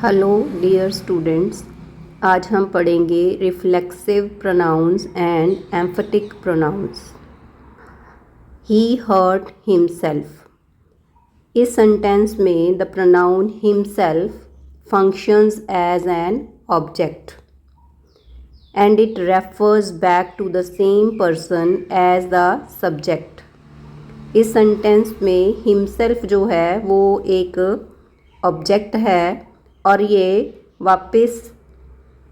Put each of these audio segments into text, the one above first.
Hello dear students, आज हम पढ़ेंगे reflexive pronouns and emphatic pronouns. He hurt himself. इस सेंटेंस में the pronoun himself functions as an object and it refers back to the same person as the subject। इस sentence में himself जो है वो एक ऑब्जेक्ट है और ये वापस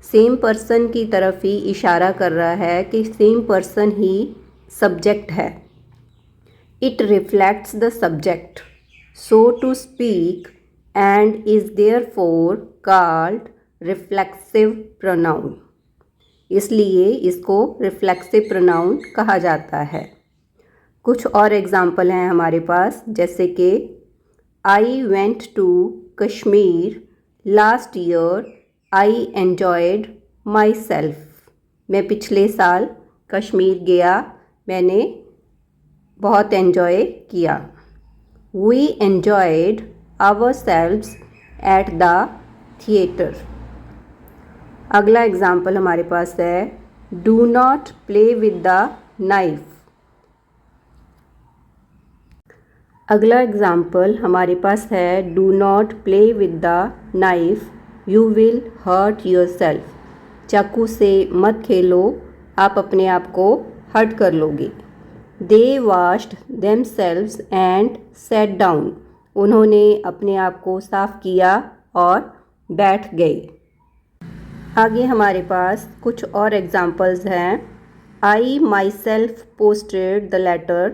सेम पर्सन की तरफ ही इशारा कर रहा है कि सेम पर्सन ही सब्जेक्ट है। It reflects the subject so to speak and is therefore called reflexive pronoun. इसलिए इसको रिफ्लेक्सिव प्रोनाउन कहा जाता है। कुछ और एग्जाम्पल हैं हमारे पास, जैसे कि I went to Kashmir last year I enjoyed my self. मैं पिछले साल कश्मीर गया, मैंने बहुत एन्जॉय किया। We enjoyed our selves at the theatre. अगला एग्जाम्पल हमारे पास है do not play with the knife. अगला एग्जाम्पल हमारे पास है do not play with the knife, you will hurt your self. चाकू से मत खेलो, आप अपने आप को हर्ट कर लोगे। They washed themselves and set down. उन्होंने अपने आप को साफ किया और बैठ गए। आगे हमारे पास कुछ और एग्जाम्पल्स हैं। I myself posted the letter,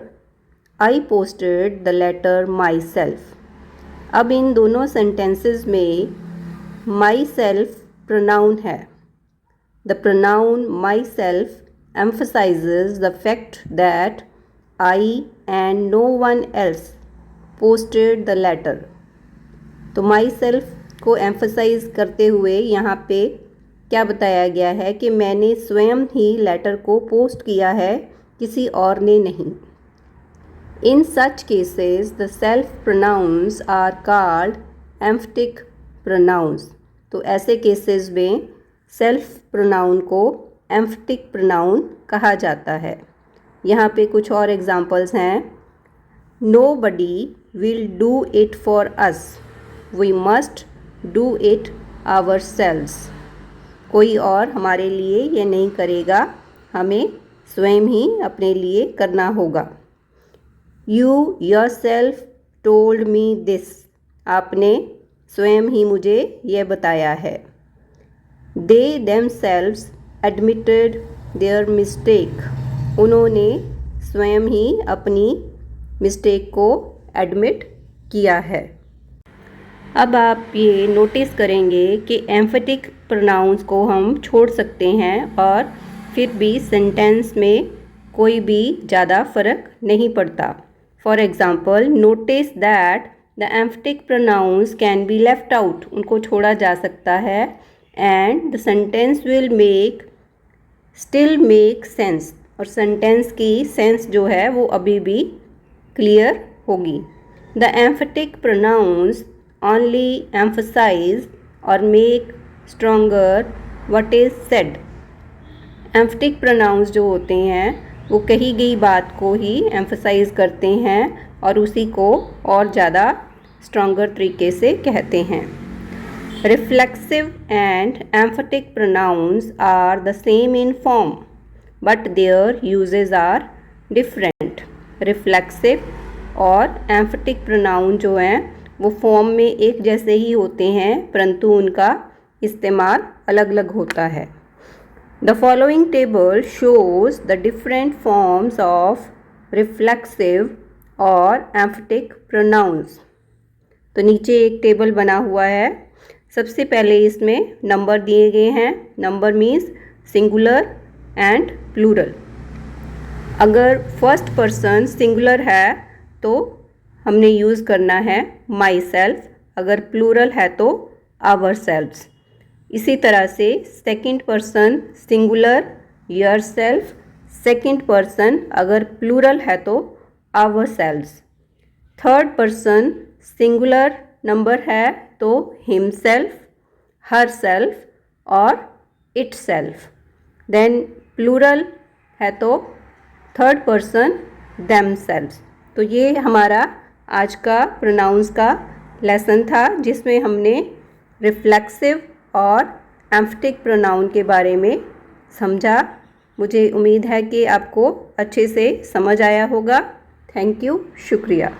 I posted the letter myself. अब इन दोनों सेंटेंसेस में माई सेल्फ प्रोनाउन है। The pronoun myself emphasizes the fact that I and no one else posted the letter। तो my self को emphasise करते हुए यहाँ पे क्या बताया गया है कि मैंने स्वयं ही लेटर को पोस्ट किया है, किसी और ने नहीं। In such cases, the self pronouns are called emphatic pronouns। तो ऐसे केसेस में सेल्फ प्रोनाउन को एम्फेटिक प्रोनाउन कहा जाता है। यहाँ पे कुछ और एग्जांपल्स हैं। Nobody will do it for us, we must do it ourselves। कोई और हमारे लिए ये नहीं करेगा, हमें स्वयं ही अपने लिए करना होगा। You yourself told me this। आपने स्वयं ही मुझे यह बताया है। They themselves admitted their mistake। उन्होंने स्वयं ही अपनी मिस्टेक को एडमिट किया है। अब आप ये नोटिस करेंगे कि एम्फेटिक प्रोनाउंस को हम छोड़ सकते हैं और फिर भी सेंटेंस में कोई भी ज़्यादा फर्क नहीं पड़ता। For example, notice that the emphatic pronouns can be left out. उनको छोड़ा जा सकता है and the sentence will still make sense. और सेंटेंस की सेंस जो है वो अभी भी क्लियर होगी। The emphatic pronouns only emphasise और make stronger what is said. Emphatic pronouns जो होते हैं वो कही गई बात को ही एम्फसाइज करते हैं और उसी को और ज़्यादा स्ट्रॉन्गर तरीके से कहते हैं। Reflexive and emphatic pronouns are the same in form but their uses are different. Reflexive और एम्फेटिक प्रोनाउन जो हैं वो फॉर्म में एक जैसे ही होते हैं, परंतु उनका इस्तेमाल अलग अलग होता है। The following table shows the different forms of reflexive और emphatic pronouns। तो नीचे एक टेबल बना हुआ है। सबसे पहले इसमें नंबर दिए गए हैं। Number means singular and plural. अगर फर्स्ट पर्सन सिंगुलर है तो हमने यूज़ करना है माई सेल्फ, अगर प्लूरल है तो आवर सेल्व्स। इसी तरह से second person singular your self, second person अगर प्लूरल है तो our selves. Third person singular number है तो हिमसेल्फ, हर सेल्फ और इट सेल्फ। देन प्लूरल है तो थर्ड पर्सन देम सेल्व्स। तो ये हमारा आज का प्रोनाउंस का लेसन था, जिसमें हमने रिफ्लेक्सिव और एम्फेटिक प्रोनाउन के बारे में समझा। मुझे उम्मीद है कि आपको अच्छे से समझ आया होगा। थैंक यू, शुक्रिया।